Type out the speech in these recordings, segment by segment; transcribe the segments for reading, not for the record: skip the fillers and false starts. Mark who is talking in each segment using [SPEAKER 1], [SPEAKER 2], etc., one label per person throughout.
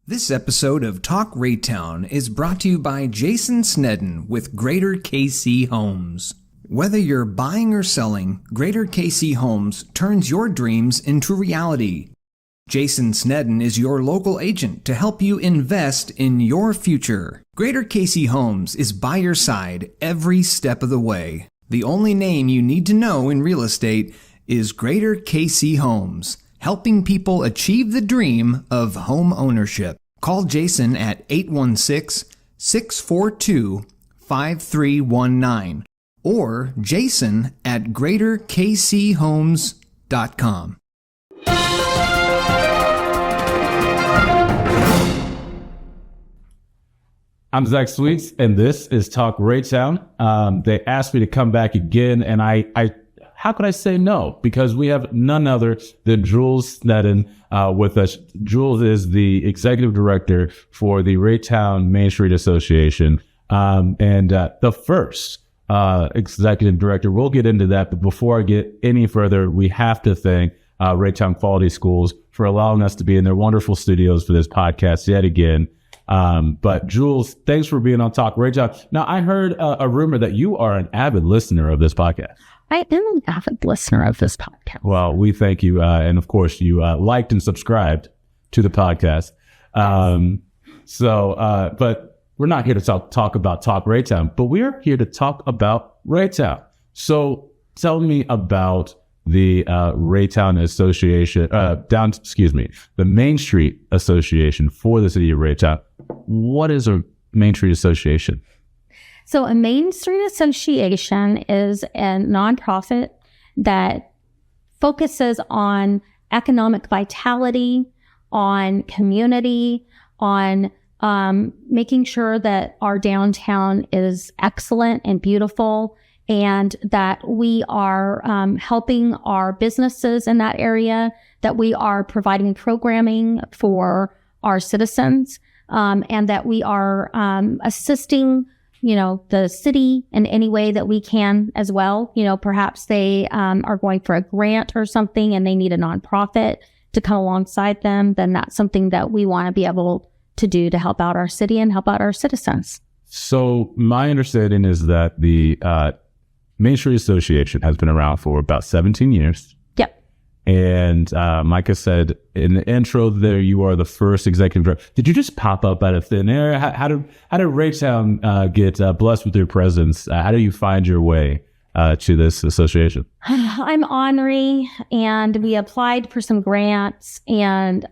[SPEAKER 1] This episode of Talk Raytown is brought to you by Jason Sneddon with Greater KC Homes. Whether you're buying or selling, Greater KC Homes turns your dreams into reality. Jason Sneddon is your local agent to help you invest in your future. Greater KC Homes is by your side every step of the way. The only name you need to know in real estate is Greater KC Homes, helping people achieve the dream of home ownership. Call Jason at 816-642-5319 or jason at greaterkchomes.com.
[SPEAKER 2] I'm Zac Sweets, and this is Talk Raytown. They asked me to come back again, and I how could I say no? Because we have none other than Jules Sneddon with us. Jules is the executive director for the Raytown Main Street Association, and the first executive director. We'll get into that, but before I get any further, we have to thank Raytown Quality Schools for allowing us to be in their wonderful studios for this podcast yet again. But Jules, thanks for being on Talk Raytown. Now, I heard a rumor that you are an avid listener of this podcast.
[SPEAKER 3] I am an avid listener of this podcast.
[SPEAKER 2] Well, we thank you. And of course, you liked and subscribed to the podcast. But we're not here to talk about Talk Raytown, but we're here to talk about Raytown. So tell me about the Raytown Association, the Main Street Association for the city of Raytown. What is a Main Street Association?
[SPEAKER 3] So a Main Street Association is a nonprofit that focuses on economic vitality, on community, on making sure that our downtown is excellent and beautiful, and that we are helping our businesses in that area, that we are providing programming for our citizens, and that we are assisting the city in any way that we can as well. Perhaps they are going for a grant or something and they need a nonprofit to come alongside them. Then that's something that we want to be able to do to help out our city and help out our citizens. So my understanding is that the Main Street Association has been around for about 17 years. Yep.
[SPEAKER 2] And Micah said in the intro there, you are the first executive director. Did you just pop up out of thin air? How did Raytown get blessed with your presence? How do you find your way to this association?
[SPEAKER 3] I'm ornery, and we applied for some grants, and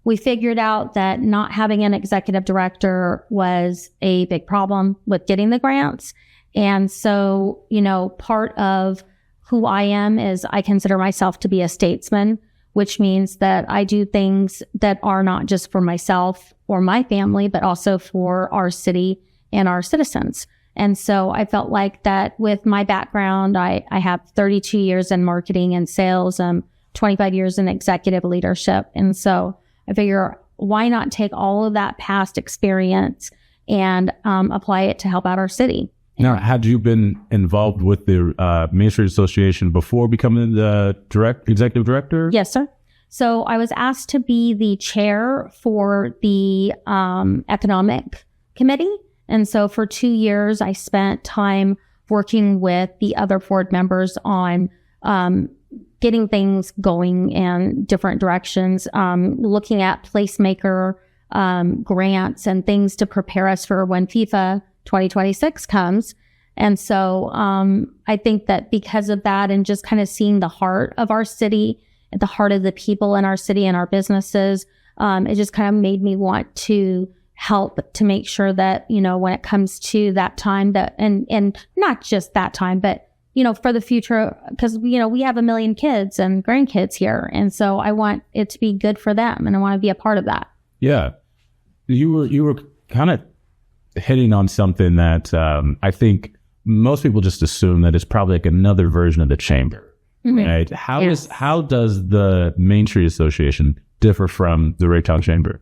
[SPEAKER 3] we figured out that not having an executive director was a big problem with getting the grants. And so, part of who I am is I consider myself to be a statesman, which means that I do things that are not just for myself or my family, but also for our city and our citizens. And so I felt like that with my background, I have 32 years in marketing and sales, 25 years in executive leadership. And so I figure, why not take all of that past experience and apply it to help out our city?
[SPEAKER 2] Now, had you been involved with the Main Street Association before becoming the executive director?
[SPEAKER 3] Yes, sir. So I was asked to be the chair for the economic committee. And so for 2 years, I spent time working with the other board members on getting things going in different directions, looking at placemaker grants and things to prepare us for when FIFA 2026 comes. And so I think that because of that, and just kind of seeing the heart of our city, at the heart of the people in our city and our businesses, it just kind of made me want to help to make sure that, when it comes to that time, that and not just that time, but for the future, because we have 1 million kids and grandkids here, and so I want it to be good for them, and I want to be a part of that.
[SPEAKER 2] Yeah, you were kind of hitting on something that I think most people just assume that it's probably like another version of the chamber, right? How does the Main Street Association differ from the Raytown Chamber?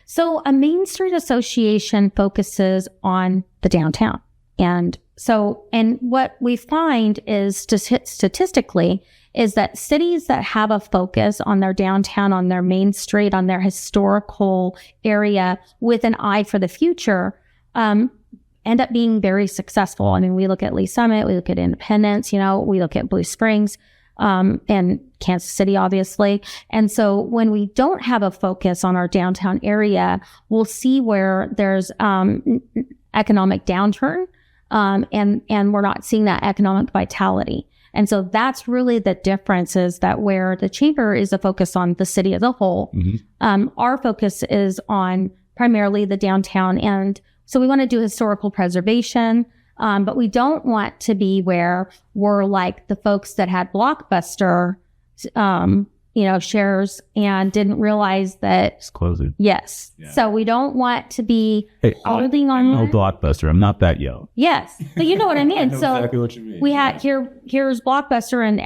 [SPEAKER 3] So a Main Street Association focuses on the downtown. And what we find is statistically is that cities that have a focus on their downtown, on their main street, on their historical area with an eye for the future, end up being very successful. I mean, we look at Lee Summit, we look at Independence, we look at Blue Springs, and Kansas City, obviously. And so when we don't have a focus on our downtown area, we'll see where there's economic downturn, and we're not seeing that economic vitality. And so that's really the difference, is that where the chamber is a focus on the city as a whole, our focus is on primarily the downtown. And so we want to do historical preservation, but we don't want to be where we're like the folks that had Blockbuster, shares and didn't realize that
[SPEAKER 2] It's closing.
[SPEAKER 3] Yes. Yeah. So we don't want to be holding on.
[SPEAKER 2] No Blockbuster. I'm not that young.
[SPEAKER 3] Yes. But you know what I mean?
[SPEAKER 2] I know exactly what you mean.
[SPEAKER 3] We had here's Blockbuster, and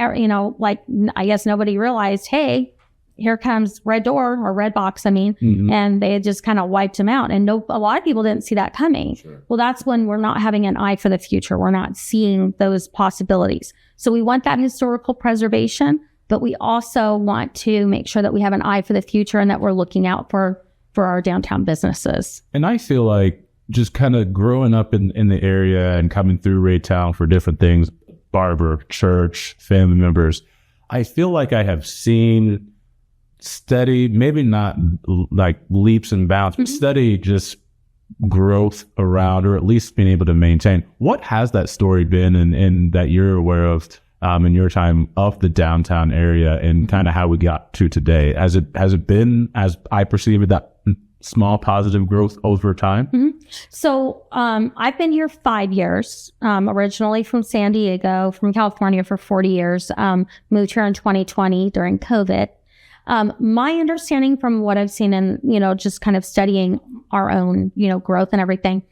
[SPEAKER 3] I guess nobody realized, hey, here comes Red Door or Red Box. And they had just kind of wiped them out, and a lot of people didn't see that coming. Sure. Well, that's when we're not having an eye for the future. We're not seeing those possibilities. So we want that historical preservation, but we also want to make sure that we have an eye for the future and that we're looking out for our downtown businesses.
[SPEAKER 2] And I feel like just kind of growing up in the area and coming through Raytown for different things, barber, church, family members, I feel like I have seen steady, maybe not like leaps and bounds, but steady just growth around, or at least being able to maintain. What has that story been in that you're aware of in your time of the downtown area, and kind of how we got to today? Has it been, as I perceive it, that small positive growth over time?
[SPEAKER 3] So I've been here 5 years, originally from San Diego, from California for 40 years, moved here in 2020 during COVID. My understanding from what I've seen in, just kind of studying our own, growth and everything.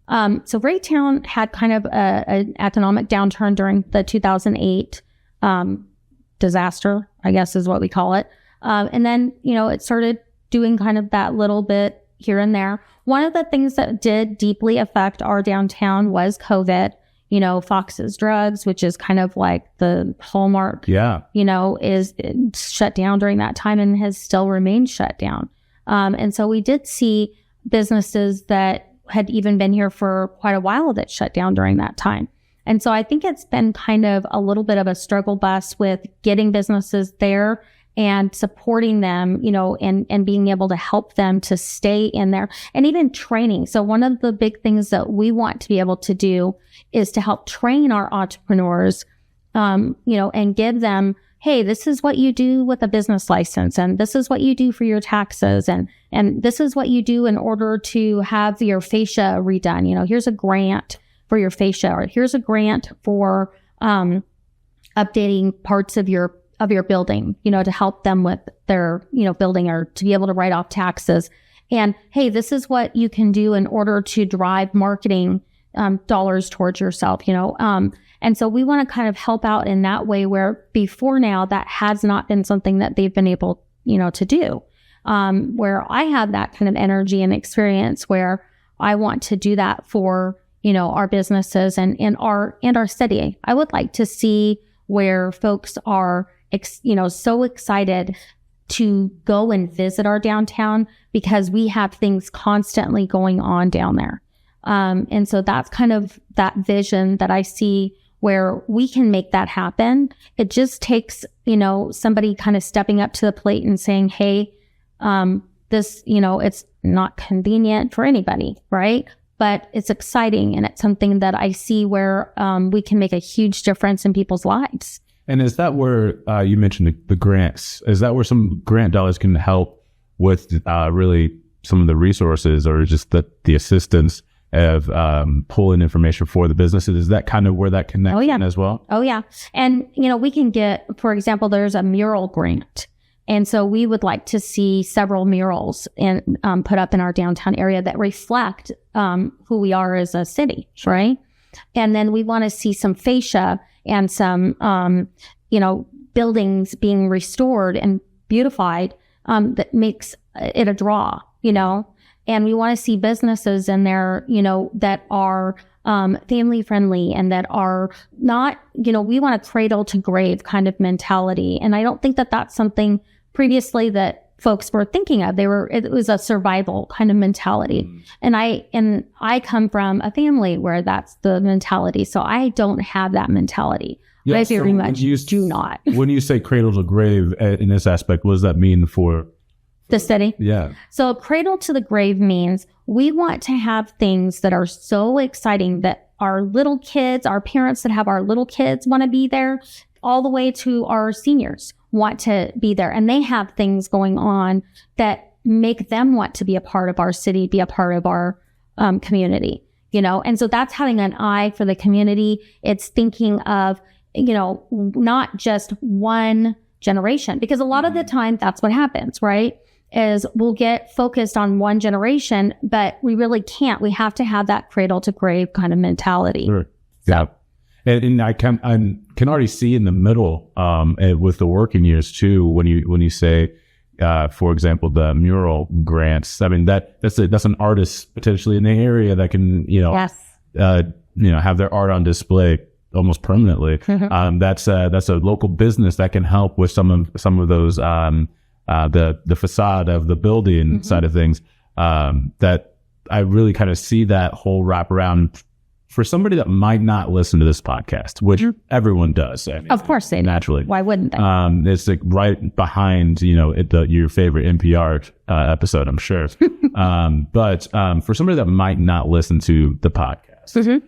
[SPEAKER 3] So Raytown had kind of an economic downturn during the 2008, disaster, I guess is what we call it. And then, it started doing kind of that little bit here and there. One of the things that did deeply affect our downtown was COVID. Fox's Drugs, which is kind of like the hallmark, is shut down during that time and has still remained shut down. And so we did see businesses that had even been here for quite a while that shut down during that time. And so I think it's been kind of a little bit of a struggle bus with getting businesses there and supporting them, and being able to help them to stay in there, and even training. So one of the big things that we want to be able to do is to help train our entrepreneurs, and give them, hey, this is what you do with a business license, and this is what you do for your taxes, and this is what you do in order to have your fascia redone. Here's a grant for your fascia, or here's a grant for updating parts of your building, to help them with their, building, or to be able to write off taxes. And hey, this is what you can do in order to drive marketing dollars towards yourself, and so we want to kind of help out in that way, where before now that has not been something that they've been able, to do. Where I have that kind of energy and experience, where I want to do that for, our businesses and our city. I would like to see where folks are so excited to go and visit our downtown, because we have things constantly going on down there. And so that's kind of that vision that I see, where we can make that happen. It just takes, somebody kind of stepping up to the plate and saying, hey, this, it's not convenient for anybody, right? But it's exciting, and it's something that I see where we can make a huge difference in people's lives.
[SPEAKER 2] And is that where you mentioned the grants? Is that where some grant dollars can help with really some of the resources, or just the assistance of pulling information for the businesses? Is that kind of where that connection as well?
[SPEAKER 3] Oh, yeah. And, we can get, for example, there's a mural grant. And so we would like to see several murals put up in our downtown area that reflect who we are as a city, right? And then we want to see some fascia and some, buildings being restored and beautified that makes it a draw, and we want to see businesses in there, that are family friendly and that are not, we want a cradle to grave kind of mentality. And I don't think that that's something previously that folks were thinking of. It was a survival kind of mentality. And I come from a family where that's the mentality. So I don't have that mentality. I very much do not.
[SPEAKER 2] When you say cradle to grave in this aspect, what does that mean for
[SPEAKER 3] the city?
[SPEAKER 2] Yeah.
[SPEAKER 3] So cradle to the grave means we want to have things that are so exciting that our little kids, our parents that have our little kids want to be there, all the way to our seniors want to be there. And they have things going on that make them want to be a part of our city, be a part of our community, And so that's having an eye for the community. It's thinking of, not just one generation, because a lot of the time that's what happens, right? Is we'll get focused on one generation, but we really can't. We have to have that cradle to grave kind of mentality.
[SPEAKER 2] Sure. Yeah. And I can already see in the middle, with the working years too, when you say, for example, the mural grants. I mean, that's an artist potentially in the area that can,
[SPEAKER 3] yes.
[SPEAKER 2] Have their art on display almost permanently. Mm-hmm. That's a local business that can help with some of those, the facade of the building mm-hmm. side of things. That I really kind of see that whole wraparound. For somebody that might not listen to this podcast, which everyone does, I mean,
[SPEAKER 3] of course they do.
[SPEAKER 2] Naturally.
[SPEAKER 3] Why wouldn't they?
[SPEAKER 2] It's like right behind, your favorite NPR episode, I'm sure. But for somebody that might not listen to the podcast, mm-hmm.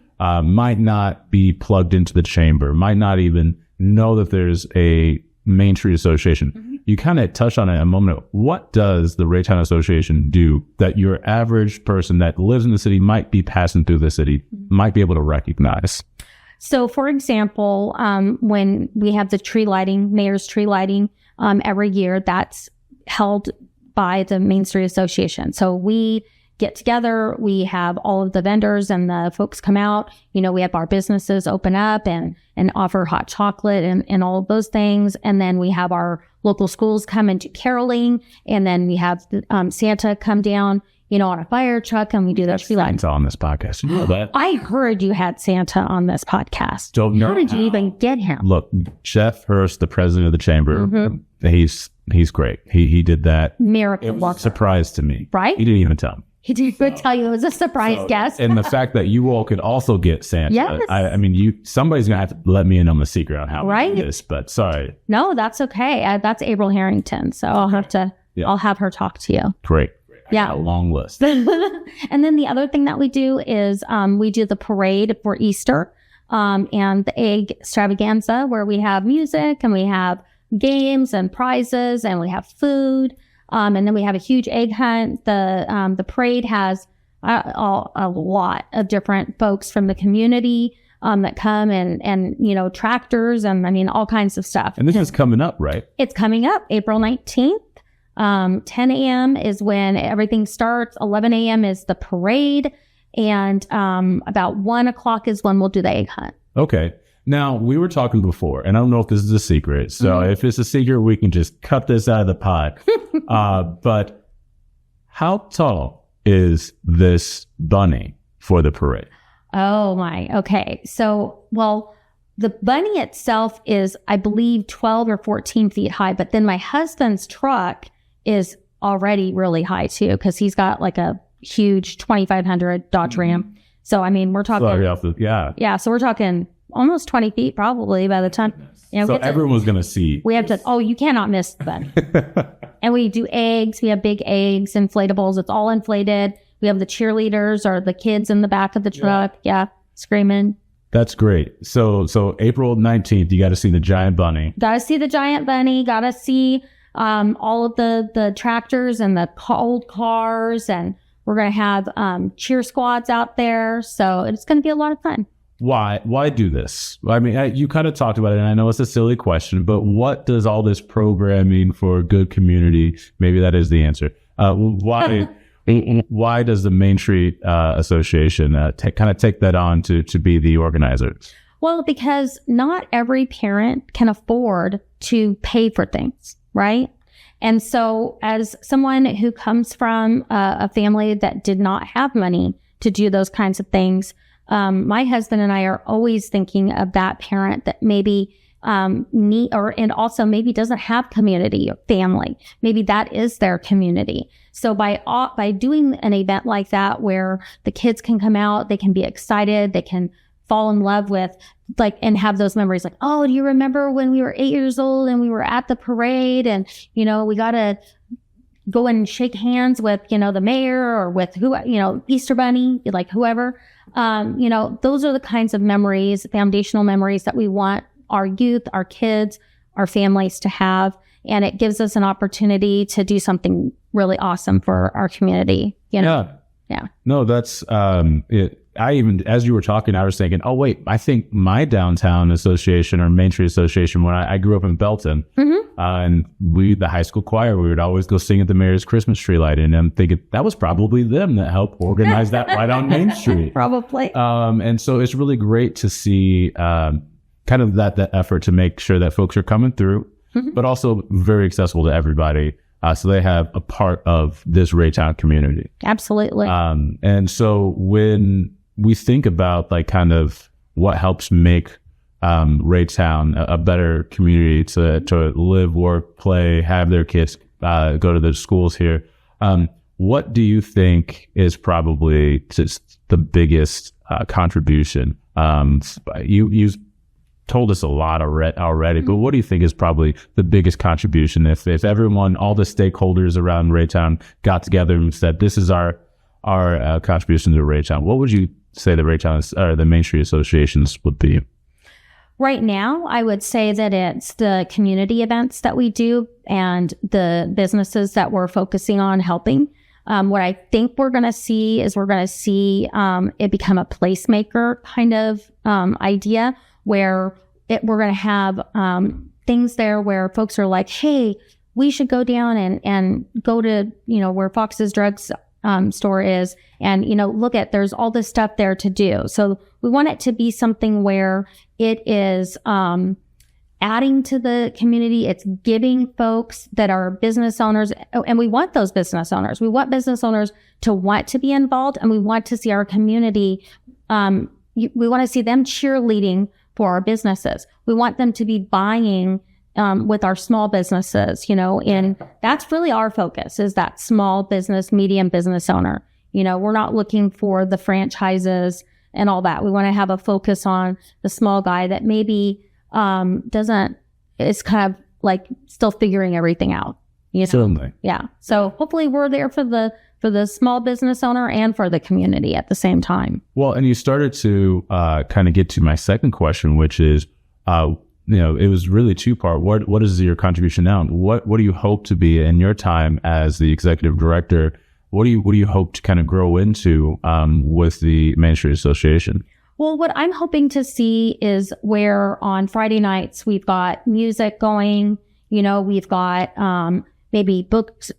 [SPEAKER 2] Might not be plugged into the chamber, might not even know that there's a Main Street Association. Mm-hmm. You kind of touched on it a moment ago. What does the Raytown Association do that your average person that lives in the city might be passing through the city might be able to recognize?
[SPEAKER 3] So, for example, when we have the tree lighting, mayor's tree lighting, every year, that's held by the Main Street Association. So we get together, we have all of the vendors and the folks come out, we have our businesses open up and offer hot chocolate and all of those things. And then we have our local schools come and do caroling. And then we have Santa come down, on a fire truck, and we do those tree lights.
[SPEAKER 2] Santa on this podcast. You know that?
[SPEAKER 3] I heard you had Santa on this podcast.
[SPEAKER 2] Don't know.
[SPEAKER 3] How did you even get him?
[SPEAKER 2] Look, Jeff Hurst, the president of the chamber, mm-hmm. he's great. He did that.
[SPEAKER 3] Miracle.
[SPEAKER 2] It was a surprise to me.
[SPEAKER 3] Right?
[SPEAKER 2] He didn't even tell me.
[SPEAKER 3] He did tell you it was a surprise guest.
[SPEAKER 2] And the fact that you all could also get Santa.
[SPEAKER 3] Yes.
[SPEAKER 2] I mean, somebody's going to have to let me in on the secret on how we do this, but sorry.
[SPEAKER 3] No, that's okay. That's April Harrington. So I'll have her talk to you.
[SPEAKER 2] Great.
[SPEAKER 3] Yeah.
[SPEAKER 2] A long list.
[SPEAKER 3] And then the other thing that we do is we do the parade for Easter and the egg extravaganza, where we have music and we have games and prizes and we have food. And then we have a huge egg hunt. The parade has a lot of different folks from the community that come and tractors and all kinds of stuff.
[SPEAKER 2] And this is coming up, right?
[SPEAKER 3] It's coming up April 19th. 10 a.m. is when everything starts. 11 a.m. is the parade. And about 1 o'clock is when we'll do the egg hunt.
[SPEAKER 2] Okay. Now, we were talking before, and I don't know if this is a secret. So mm-hmm. if it's a secret, we can just cut this out of the pod. But how tall is this bunny for the parade?
[SPEAKER 3] Oh, my. Okay. So, the bunny itself is, I believe, 12 or 14 feet high. But then my husband's truck is already really high, too, because he's got like a huge 2500 Dodge Ram. So, we're talking.
[SPEAKER 2] Yeah.
[SPEAKER 3] So we're talking almost 20 feet probably by the time.
[SPEAKER 2] So everyone's going to see.
[SPEAKER 3] We have to, you cannot miss the bunny. And we do eggs. We have big eggs, inflatables. It's all inflated. We have the cheerleaders or the kids in the back of the truck. Yeah. Screaming.
[SPEAKER 2] That's great. So April 19th, you got to see the giant bunny.
[SPEAKER 3] Got to see the giant bunny. Got to see all of the tractors and the old cars. And we're going to have cheer squads out there. So it's going to be a lot of fun.
[SPEAKER 2] Why do this? You kind of talked about it, and I know it's a silly question, but what does all this programming for a good community, maybe that is the answer. Why does the Main Street Association kind of take that on to be the organizer?
[SPEAKER 3] Well, because not every parent can afford to pay for things, right? And so as someone who comes from a family that did not have money to do those kinds of things, my husband and I are always thinking of that parent that maybe and also maybe doesn't have community or family. Maybe that is their community. So by doing an event like that where the kids can come out, they can be excited, they can fall in love with and have those memories like, oh, do you remember when we were 8 years old and we were at the parade and, we got to go and shake hands with, the mayor or with Easter Bunny, like whoever. Those are the kinds of memories, foundational memories that we want our youth, our kids, our families to have. And it gives us an opportunity to do something really awesome for our community. Yeah.
[SPEAKER 2] No, that's it. As you were talking, I was thinking, oh, wait, I think my downtown association or Main Street Association, when I grew up in Belton, and the high school choir, we would always go sing at the mayor's Christmas tree lighting. And I'm thinking that was probably them that helped organize that right on Main Street.
[SPEAKER 3] Probably.
[SPEAKER 2] And so it's really great to see kind of that effort to make sure that folks are coming through, but also very accessible to everybody. So they have a part of this Raytown community.
[SPEAKER 3] Absolutely.
[SPEAKER 2] And so when we think about kind of what helps make Raytown a better community to live, work, play, have their kids go to the schools here, what do you think is probably just the biggest contribution? You told us a lot already, but what do you think is probably the biggest contribution if everyone, all the stakeholders around Raytown got together and said, this is our contribution to Raytown? What would you say the Raytown or the Main Street Associations would be?
[SPEAKER 3] Right now, I would say that it's the community events that we do and the businesses that we're focusing on helping. What I think we're going to see is it become a placemaker kind of idea where we're going to have things there where folks are like, hey, we should go down and go to, where Fox's Drugs store is. And, look there's all this stuff there to do. So we want it to be something where it is adding to the community. It's giving folks that are business owners, and we want those business owners. We want business owners to want to be involved, and we want to see our community. We want to see them cheerleading for our businesses. We want them to be buying with our small businesses, and that's really our focus is that small business, medium business owner. We're not looking for the franchises and all that. We want to have a focus on the small guy that maybe is kind of like still figuring everything out.
[SPEAKER 2] Certainly.
[SPEAKER 3] Yeah. So hopefully we're there for the small business owner and for the community at the same time.
[SPEAKER 2] Well, and you started to kind of get to my second question, which is, it was really two-part. What is your contribution now? What do you hope to be in your time as the executive director? What do you hope to kind of grow into with the Main Street Association?
[SPEAKER 3] Well, what I'm hoping to see is where on Friday nights we've got music going. We've got maybe books.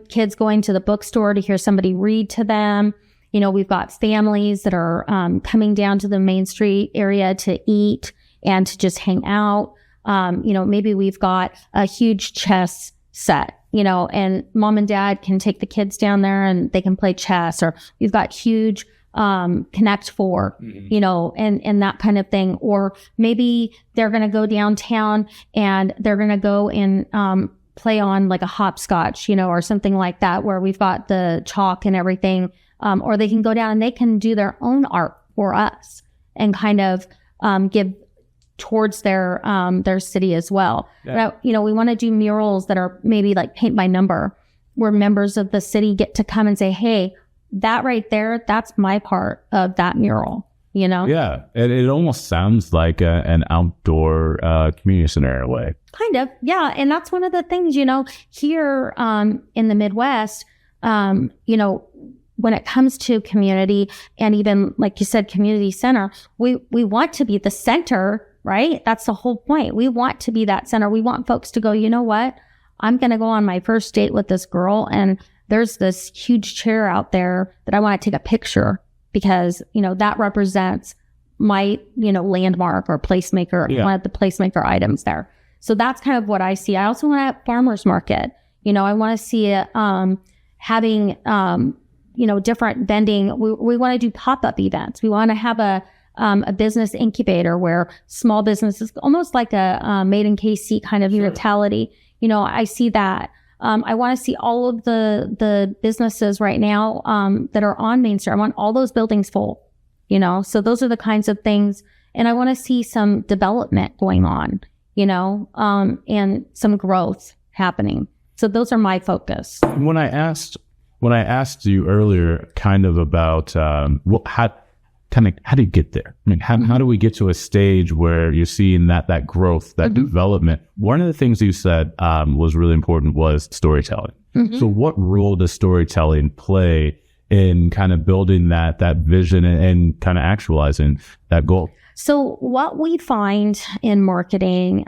[SPEAKER 3] Kids going to the bookstore to hear somebody read to them. We've got families that are coming down to the Main Street area to eat and to just hang out. Maybe we've got a huge chess set, and mom and dad can take the kids down there and they can play chess, or we've got huge Connect Four, and that kind of thing. Or maybe they're going to go downtown and they're going to go and play on like a hopscotch, or something like that, where we've got the chalk and everything. Or they can go down and they can do their own art for us and kind of give towards their city as well.
[SPEAKER 2] Yeah.
[SPEAKER 3] But, we want to do murals that are maybe like paint by number, where members of the city get to come and say, hey, that right there, that's my part of that mural,
[SPEAKER 2] Yeah. It almost sounds like an outdoor community center in a way.
[SPEAKER 3] Kind of. Yeah. And that's one of the things, here in the Midwest, when it comes to community and even, like you said, community center, we want to be the center, right? That's the whole point. We want to be that center. We want folks to go, you know what? I'm going to go on my first date with this girl, and there's this huge chair out there that I want to take a picture because, that represents my, landmark or placemaker, one of the placemaker items there. So that's kind of what I see. I also want to have farmers market. I want to see it having, different vending. We want to do pop-up events. We want to have a business incubator where small businesses, almost like a made in KC kind of mentality. I see that. I want to see all of the businesses right now that are on Main Street. I want all those buildings full, so those are the kinds of things. And I want to see some development going on, and some growth happening. So those are my focus.
[SPEAKER 2] When I asked you earlier kind of about how do you get there? I mean, how do we get to a stage where you're seeing that growth, that development? One of the things you said was really important was storytelling. So what role does storytelling play in kind of building that vision and kind of actualizing that goal?
[SPEAKER 3] So what we find in marketing,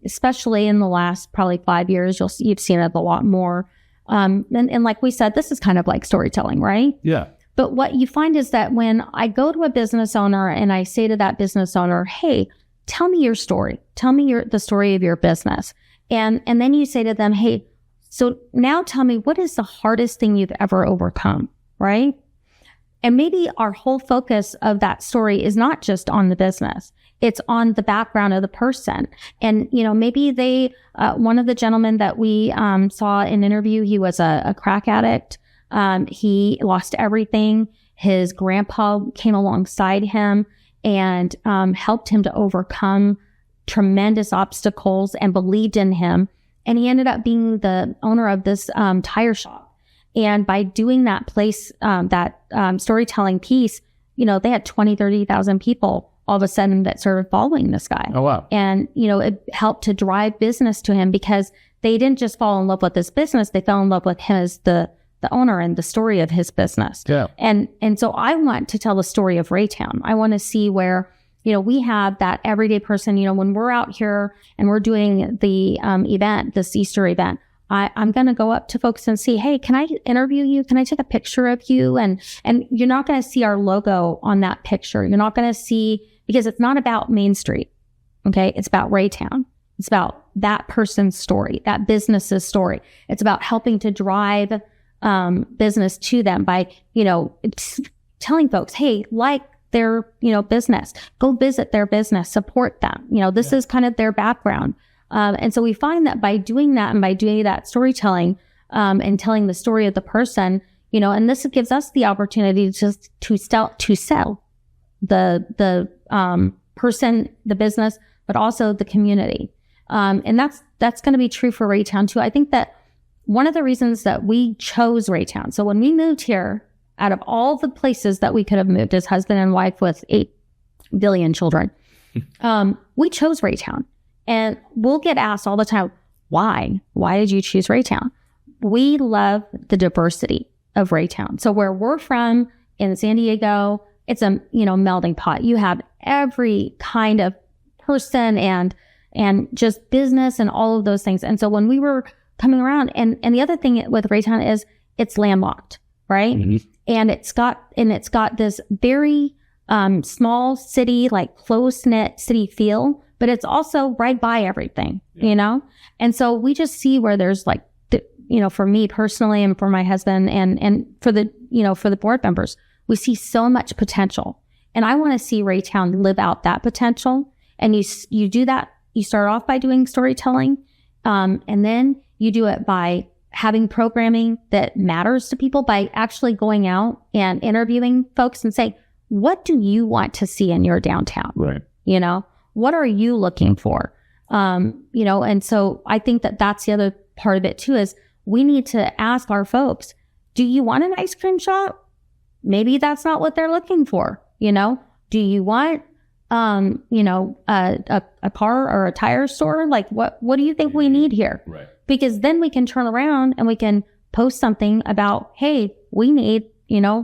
[SPEAKER 3] especially in the last probably 5 years, you've seen it a lot more. And like we said, this is kind of like storytelling, right?
[SPEAKER 2] Yeah.
[SPEAKER 3] But what you find is that when I go to a business owner and I say to that business owner, hey, tell me your story. Tell me the story of your business. And then you say to them, hey, so now tell me, what is the hardest thing you've ever overcome, right? And maybe our whole focus of that story is not just on the business. It's on the background of the person. And, maybe one of the gentlemen that we saw in an interview, he was a crack addict. He lost everything. His grandpa came alongside him and helped him to overcome tremendous obstacles and believed in him. And he ended up being the owner of this tire shop. And by doing that storytelling piece, they had 20, 30,000 people all of a sudden that started following this guy.
[SPEAKER 2] Oh, wow.
[SPEAKER 3] And, it helped to drive business to him because they didn't just fall in love with this business. They fell in love with him as the owner and the story of his business. Yeah. And so I want to tell the story of Raytown. I want to see where, we have that everyday person, when we're out here and we're doing the event, this Easter event, I'm going to go up to folks and see, hey, can I interview you? Can I take a picture of you? And you're not going to see our logo on that picture. You're not going to see, because it's not about Main Street. Okay. It's about Raytown. It's about that person's story, that business's story. It's about helping to drive business to them by, telling folks, hey, like their, business, go visit their business, support them. This is kind of their background. And so we find that by doing that and by doing that storytelling, and telling the story of the person, and this gives us the opportunity to sell the person, the business, but also the community. And that's going to be true for Raytown too. I think that one of the reasons that we chose Raytown, so when we moved here, out of all the places that we could have moved as husband and wife with 8 billion children, we chose Raytown. And we'll get asked all the time, why? Why did you choose Raytown? We love the diversity of Raytown. So where we're from in San Diego, it's a, melding pot. You have every kind of person and just business and all of those things. And so when we were coming around, and the other thing with Raytown is it's landlocked, right? Mm-hmm. And it's got this very small city, like close-knit city feel, but it's also right by everything, And so we just see where there's like, for me personally and for my husband and for the board members, we see so much potential. And I want to see Raytown live out that potential. And you do that. You start off by doing storytelling. And then you do it by having programming that matters to people, by actually going out and interviewing folks and say, what do you want to see in your downtown?
[SPEAKER 2] Right.
[SPEAKER 3] What are you looking for? And so I think that that's the other part of it too, is we need to ask our folks, do you want an ice cream shop? Maybe that's not what they're looking for. Do you want, a car or a tire store? Like what do you think we need here?
[SPEAKER 2] Right.
[SPEAKER 3] Because then we can turn around and we can post something about, hey, we need,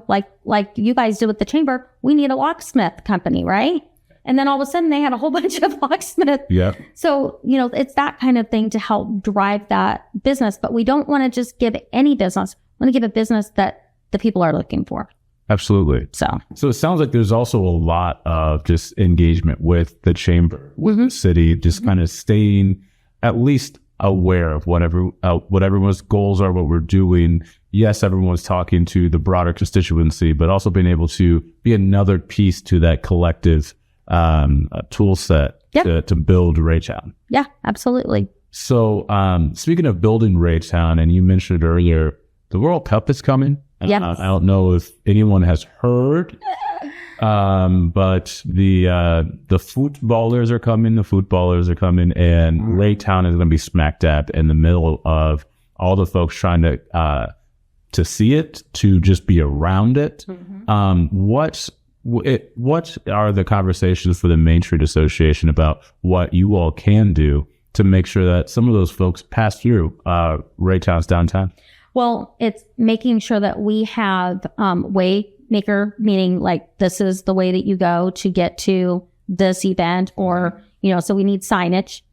[SPEAKER 3] like you guys did with the chamber, we need a locksmith company, right? And then all of a sudden they had a whole bunch of locksmiths.
[SPEAKER 2] Yeah.
[SPEAKER 3] So, it's that kind of thing to help drive that business. But we don't want to just give any business. We want to give a business that the people are looking for.
[SPEAKER 2] Absolutely. So it sounds like there's also a lot of just engagement with the chamber, with the city, just kind of staying at least aware of what everyone's goals are, what we're doing. Yes, everyone's talking to the broader constituency, but also being able to be another piece to that collective tool set to build Raytown.
[SPEAKER 3] Yeah, absolutely.
[SPEAKER 2] So speaking of building Raytown, and you mentioned earlier, the World Cup is coming.
[SPEAKER 3] Yes.
[SPEAKER 2] I don't know if anyone has heard, but the footballers are coming. And Raytown is going to be smack dab in the middle of all the folks trying to see it, to just be around it. What are the conversations for the Main Street Association about what you all can do to make sure that some of those folks pass through Raytown's downtown?
[SPEAKER 3] Well, it's making sure that we have waymaker, meaning like this is the way that you go to get to this event, or, so we need signage.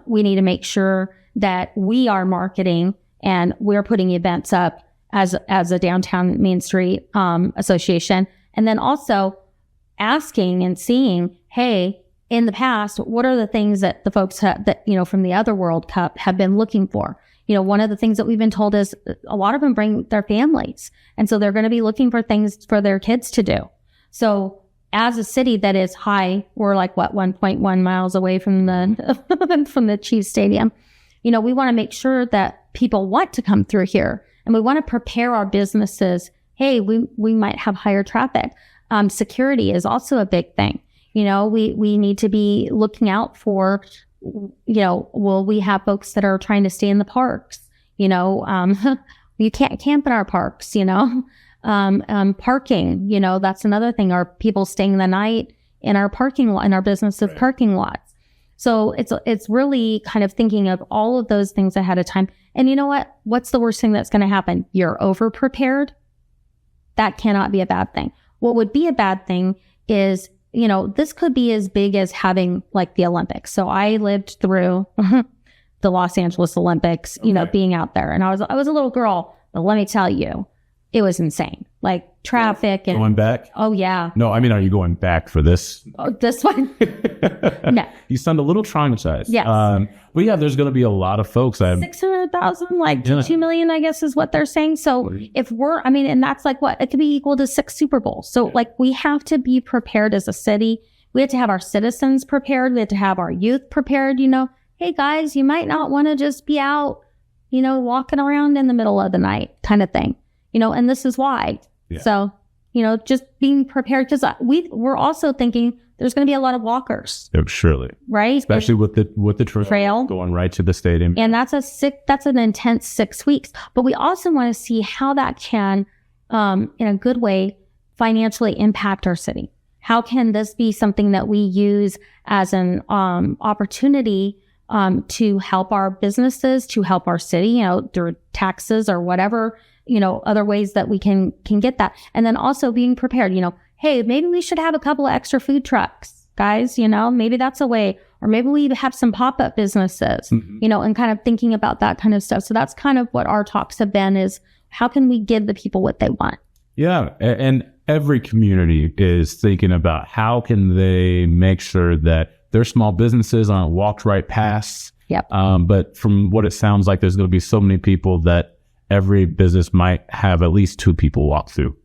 [SPEAKER 3] We need to make sure that we are marketing and we're putting events up as a Downtown Main Street Association. And then also asking and seeing, hey, in the past, what are the things that the folks from the other World Cup have been looking for? One of the things that we've been told is a lot of them bring their families. And so they're going to be looking for things for their kids to do. So as a city that is high, we're like, 1.1 miles away from the Chiefs Stadium. We want to make sure that people want to come through here, and we want to prepare our businesses. Hey, we might have higher traffic. Security is also a big thing. We need to be looking out for, will we have folks that are trying to stay in the parks? You can't camp in our parks, parking, that's another thing. Are people staying the night in our parking lot, in our businesses' parking lots? So it's really kind of thinking of all of those things ahead of time. And you know what? What's the worst thing that's going to happen? You're over prepared. That cannot be a bad thing. What would be a bad thing is, this could be as big as having like the Olympics. So I lived through the Los Angeles Olympics, being out there, and I was a little girl, but let me tell you, it was insane. Like traffic and
[SPEAKER 2] going back.
[SPEAKER 3] Oh yeah.
[SPEAKER 2] No, I mean, are you going back for this?
[SPEAKER 3] Oh, this one? No.
[SPEAKER 2] You sound a little traumatized.
[SPEAKER 3] Yes.
[SPEAKER 2] But yeah, there's going to be a lot of folks.
[SPEAKER 3] 600,000, like 2 million, I guess is what they're saying. So if and that's like what? It could be equal to 6 Super Bowls. So like we have to be prepared as a city. We have to have our citizens prepared. We have to have our youth prepared. Hey guys, you might not want to just be out, walking around in the middle of the night kind of thing, and this is why. Yeah. So, just being prepared, because we're also thinking there's going to be a lot of walkers.
[SPEAKER 2] Oh, surely.
[SPEAKER 3] Right?
[SPEAKER 2] Especially with the trail going right to the stadium.
[SPEAKER 3] And that's an intense 6 weeks. But we also want to see how that can, in a good way, financially impact our city. How can this be something that we use as an opportunity to help our businesses, to help our city, through taxes or whatever, other ways that we can get that. And then also being prepared, hey, maybe we should have a couple of extra food trucks, guys, maybe that's a way, or maybe we have some pop-up businesses, and kind of thinking about that kind of stuff. So that's kind of what our talks have been, is how can we give the people what they want? Yeah.
[SPEAKER 2] And every community is thinking about how can they make sure that their small businesses aren't walked right past.
[SPEAKER 3] Yep.
[SPEAKER 2] But from what it sounds like, there's going to be so many people that every business might have at least 2 people walk through.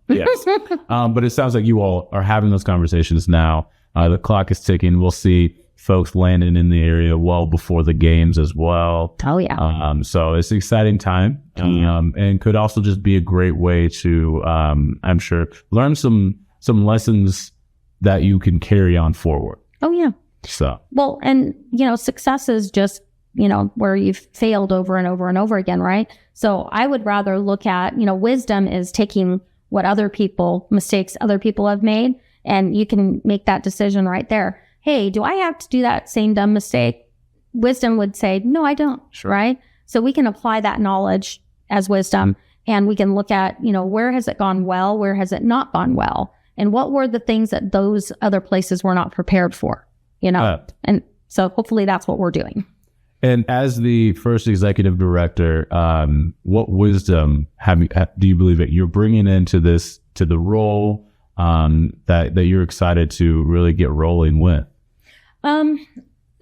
[SPEAKER 2] Yes. But it sounds like you all are having those conversations now. The clock is ticking. We'll see folks landing in the area well before the games as well.
[SPEAKER 3] Oh, yeah.
[SPEAKER 2] So it's an exciting time, and could also just be a great way to, I'm sure, learn some lessons that you can carry on forward.
[SPEAKER 3] Oh, yeah.
[SPEAKER 2] So.
[SPEAKER 3] Well, and, success is just, where you've failed over and over and over again, right? So I would rather look at, wisdom is taking mistakes other people have made, and you can make that decision right there. Hey, do I have to do that same dumb mistake? Wisdom would say, no, I don't.
[SPEAKER 2] Sure.
[SPEAKER 3] Right? So we can apply that knowledge as wisdom, and we can look at, where has it gone well? Where has it not gone well? And what were the things that those other places were not prepared for, and so hopefully that's what we're doing.
[SPEAKER 2] And as the first executive director, what wisdom do you believe that you're bringing into the role, that you're excited to really get rolling with?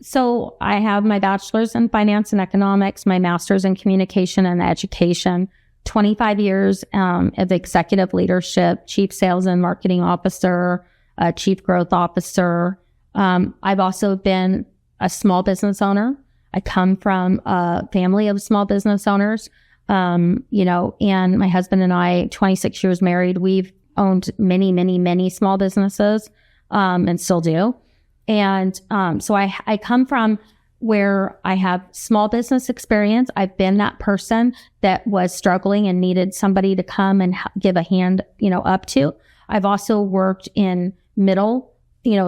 [SPEAKER 3] So I have my bachelor's in finance and economics, my master's in communication and education, 25 years of executive leadership, chief sales and marketing officer, chief growth officer. I've also been a small business owner. I come from a family of small business owners, and my husband and I, 26 years married, we've owned many, many, many small businesses, and still do. And so I come from where I have small business experience. I've been that person that was struggling and needed somebody to come and give a hand, up to. I've also worked in middle,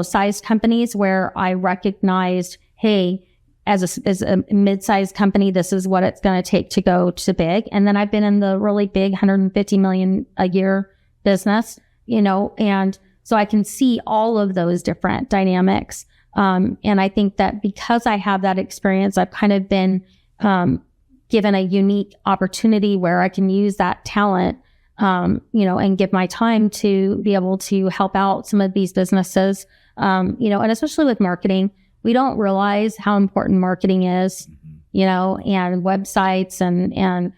[SPEAKER 3] sized companies where I recognized, hey, as a mid-sized company, this is what it's going to take to go to big. And then I've been in the really big 150 million a year business, and so I can see all of those different dynamics. And I think that because I have that experience, I've kind of been given a unique opportunity where I can use that talent, and give my time to be able to help out some of these businesses, and especially with marketing. We don't realize how important marketing is, and websites and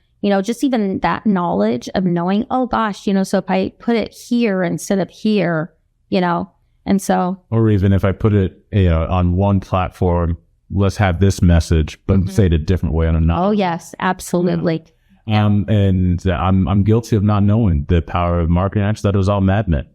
[SPEAKER 3] just even that knowledge of knowing, oh gosh, so if I put it here instead of here, and so. Or
[SPEAKER 2] even if I put it, on one platform, let's have this message, but say it a different way on another.
[SPEAKER 3] Oh yes, absolutely.
[SPEAKER 2] Yeah. And I'm guilty of not knowing the power of marketing. Actually, that was all Mad Men.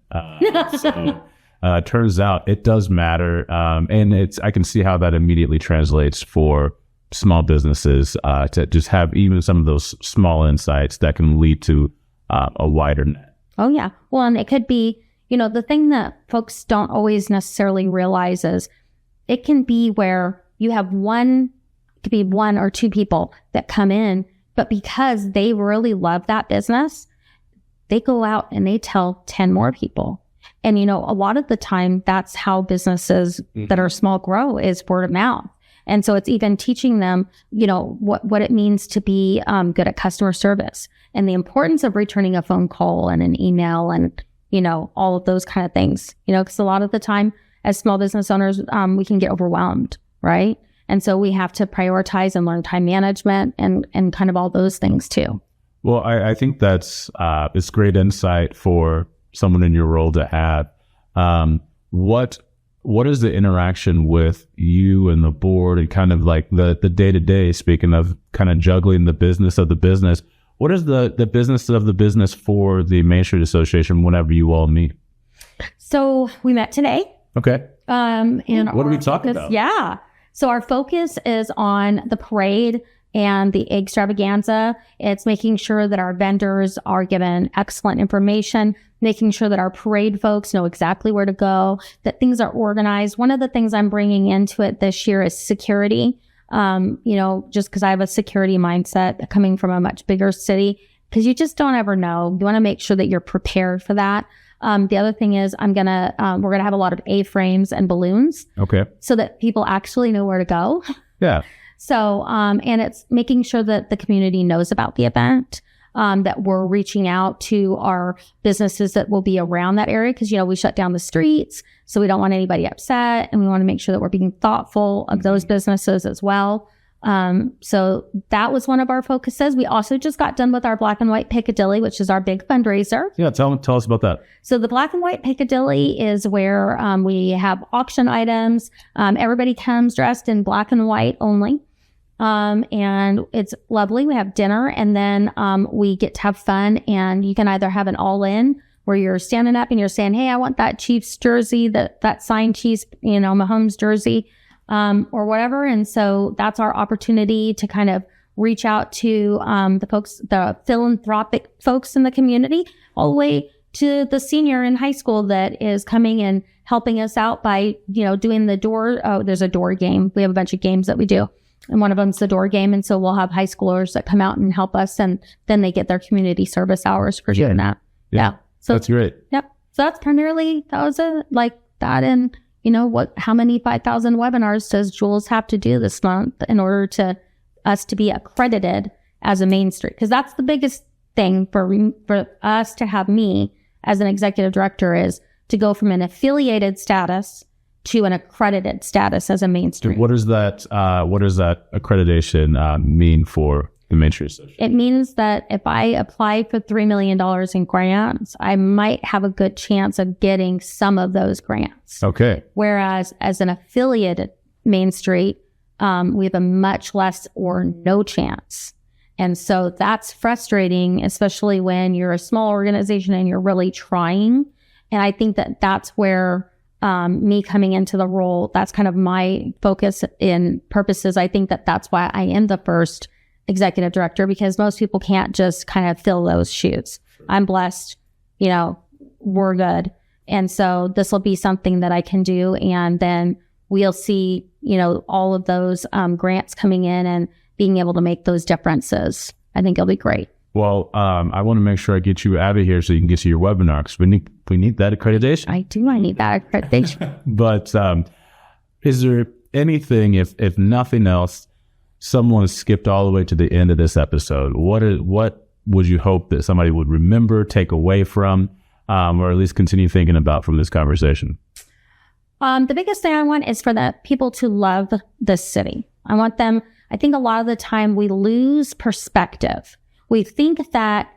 [SPEAKER 2] Turns out it does matter. And I can see how that immediately translates for small businesses, to just have even some of those small insights that can lead to a wider net.
[SPEAKER 3] Oh yeah. Well, and it could be, the thing that folks don't always necessarily realize is it can be where you have one or two people that come in, but because they really love that business, they go out and they tell 10 more people. And, a lot of the time that's how businesses that are small grow, is word of mouth. And so it's even teaching them, what it means to be good at customer service and the importance of returning a phone call and an email and, all of those kind of things, because a lot of the time as small business owners, we can get overwhelmed, right? And so we have to prioritize and learn time management and kind of all those things too.
[SPEAKER 2] Well, I think that's it's great insight for someone in your role to have. What is the interaction with you and the board and kind of like the day-to-day, speaking of kind of juggling the business of the business? What is the business of the business for the Main Street Association whenever you all meet?
[SPEAKER 3] So we met today.
[SPEAKER 2] Okay.
[SPEAKER 3] And
[SPEAKER 2] what are we talking about?
[SPEAKER 3] Yeah. So our focus is on the parade and the extravaganza. It's making sure that our vendors are given excellent information, making sure that our parade folks know exactly where to go, that things are organized. One of the things I'm bringing into it this year is security. Just because I have a security mindset coming from a much bigger city, because you just don't ever know. You want to make sure that you're prepared for that. The other thing is we're going to have a lot of A-frames and balloons.
[SPEAKER 2] Okay.
[SPEAKER 3] So that people actually know where to go.
[SPEAKER 2] Yeah.
[SPEAKER 3] So, and it's making sure that the community knows about the event, that we're reaching out to our businesses that will be around that area. Cause, we shut down the streets. So we don't want anybody upset, and we want to make sure that we're being thoughtful of those businesses as well. So that was one of our focuses. We also just got done with our Black and White Piccadilly, which is our big fundraiser.
[SPEAKER 2] Yeah. Tell us about that.
[SPEAKER 3] So the Black and White Piccadilly is where, we have auction items. Everybody comes dressed in black and white only. And it's lovely. We have dinner, and then, we get to have fun, and you can either have an all-in where you're standing up and you're saying, hey, I want that Chiefs jersey, that signed Chiefs, Mahomes jersey, or whatever. And so that's our opportunity to kind of reach out to, the philanthropic folks in the community, all the way to the senior in high school that is coming and helping us out by, doing the door. Oh, there's a door game. We have a bunch of games that we do. And one of them's the door game. And so we'll have high schoolers that come out and help us, and then they get their community service hours for doing that. Yeah. So
[SPEAKER 2] that's great.
[SPEAKER 3] Yep. So that's primarily, that was like that. And how many 5,000 webinars does Jules have to do this month in order to us to be accredited as a Main Street? Cause that's the biggest thing for us to have me as an executive director, is to go from an affiliated status to an accredited status as a Main Street.
[SPEAKER 2] What does that accreditation mean for the Main Street Association?
[SPEAKER 3] It means that if I apply for $3 million in grants, I might have a good chance of getting some of those grants.
[SPEAKER 2] Okay.
[SPEAKER 3] Whereas as an affiliated Main Street, we have a much less or no chance. And so that's frustrating, especially when you're a small organization and you're really trying. And I think that that's where me coming into the role, that's kind of my focus in purposes. I think that that's why I am the first executive director, because most people can't just kind of fill those shoes. I'm blessed, we're good. And so this will be something that I can do. And then we'll see, all of those grants coming in and being able to make those differences. I think it'll be great.
[SPEAKER 2] Well, I want to make sure I get you out of here so you can get to your webinar, because we need that accreditation.
[SPEAKER 3] I do. I need that accreditation.
[SPEAKER 2] But is there anything, if nothing else, someone has skipped all the way to the end of this episode, what would you hope that somebody would remember, take away from, or at least continue thinking about from this conversation?
[SPEAKER 3] The biggest thing I want is for the people to love this city. I think a lot of the time we lose perspective. We think that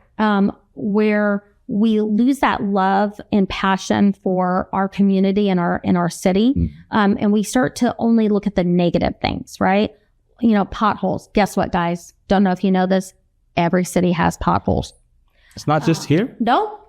[SPEAKER 3] where we lose that love and passion for our community and our city, and we start to only look at the negative things, right? Potholes. Guess what, guys? Don't know if you know this. Every city has potholes.
[SPEAKER 2] It's not just here?
[SPEAKER 3] No.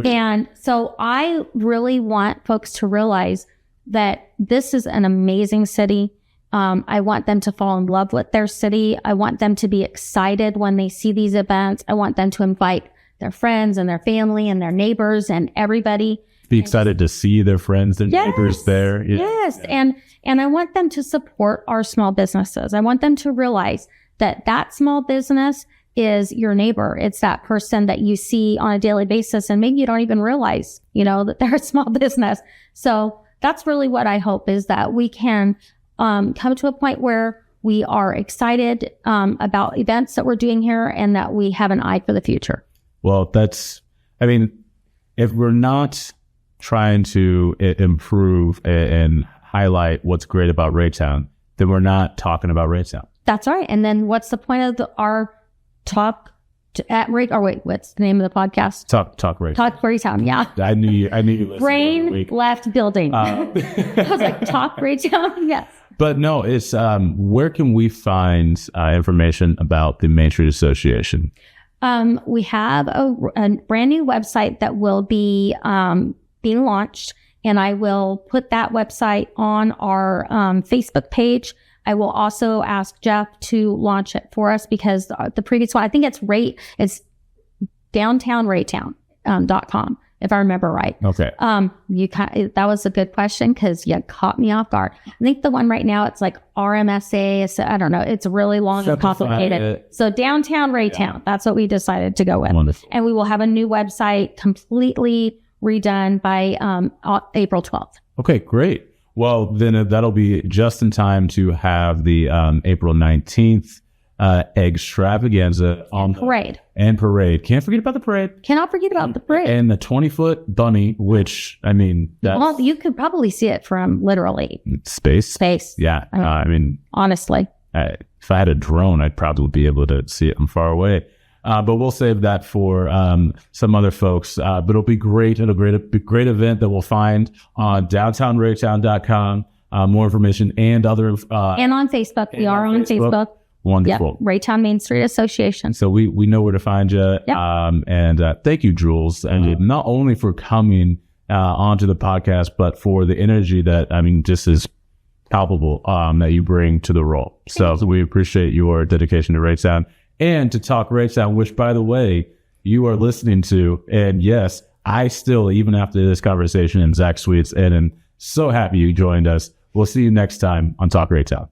[SPEAKER 3] And so I really want folks to realize that this is an amazing city. I want them to fall in love with their city. I want them to be excited when they see these events. I want them to invite their friends and their family and their neighbors and everybody.
[SPEAKER 2] Be excited to see their friends and neighbors there. Yeah.
[SPEAKER 3] Yes. Yeah. And I want them to support our small businesses. I want them to realize that small business is your neighbor. It's that person that you see on a daily basis, and maybe you don't even realize, that they're a small business. So that's really what I hope, is that we can come to a point where we are excited about events that we're doing here, and that we have an eye for the future. Well,
[SPEAKER 2] if we're not trying to improve and highlight what's great about Raytown, then we're not talking about Raytown.
[SPEAKER 3] That's right. And then what's the point of our talk at what's the name of the podcast?
[SPEAKER 2] Talk Raytown.
[SPEAKER 3] Talk Raytown, yeah.
[SPEAKER 2] I knew you listened.
[SPEAKER 3] Brain left building. I was like, Talk Raytown? Yes.
[SPEAKER 2] But no, it's where can we find information about the Main Street Association?
[SPEAKER 3] We have a brand new website that will be being launched, and I will put that website on our Facebook page. I will also ask Jeff to launch it for us, because the previous one, I think it's downtownraytown.com, if I remember right.
[SPEAKER 2] Okay.
[SPEAKER 3] That was a good question, because you caught me off guard. I think the one right now, it's like RMSA. So I don't know. It's really long and complicated. So Downtown Raytown, that's what we decided to go with.
[SPEAKER 2] Wonderful.
[SPEAKER 3] And we will have a new website completely redone by April 12th.
[SPEAKER 2] Okay, great. Well, then that'll be just in time to have the April 19th extravaganza on
[SPEAKER 3] parade.
[SPEAKER 2] And parade. Can't forget about the parade.
[SPEAKER 3] Cannot forget about the parade.
[SPEAKER 2] And the 20-foot bunny, which,
[SPEAKER 3] well, you could probably see it from literally
[SPEAKER 2] space. Yeah.
[SPEAKER 3] Honestly.
[SPEAKER 2] If I had a drone, I'd probably be able to see it from far away. But we'll save that for some other folks. But it'll be great. It'll be a great event that we'll find on downtownraytown.com. More information and other...
[SPEAKER 3] and on Facebook. We are on Facebook.
[SPEAKER 2] Wonderful.
[SPEAKER 3] Yep. Raytown Main Street Association.
[SPEAKER 2] So we know where to find you.
[SPEAKER 3] Yep.
[SPEAKER 2] And thank you, Jules. And not only for coming onto the podcast, but for the energy that, just is palpable that you bring to the role. So we appreciate your dedication to Raytown. And to Talk Raytown, which, by the way, you are listening to. And yes, I still, even after this conversation, am Zac Sweets, and I'm so happy you joined us. We'll see you next time on Talk Raytown.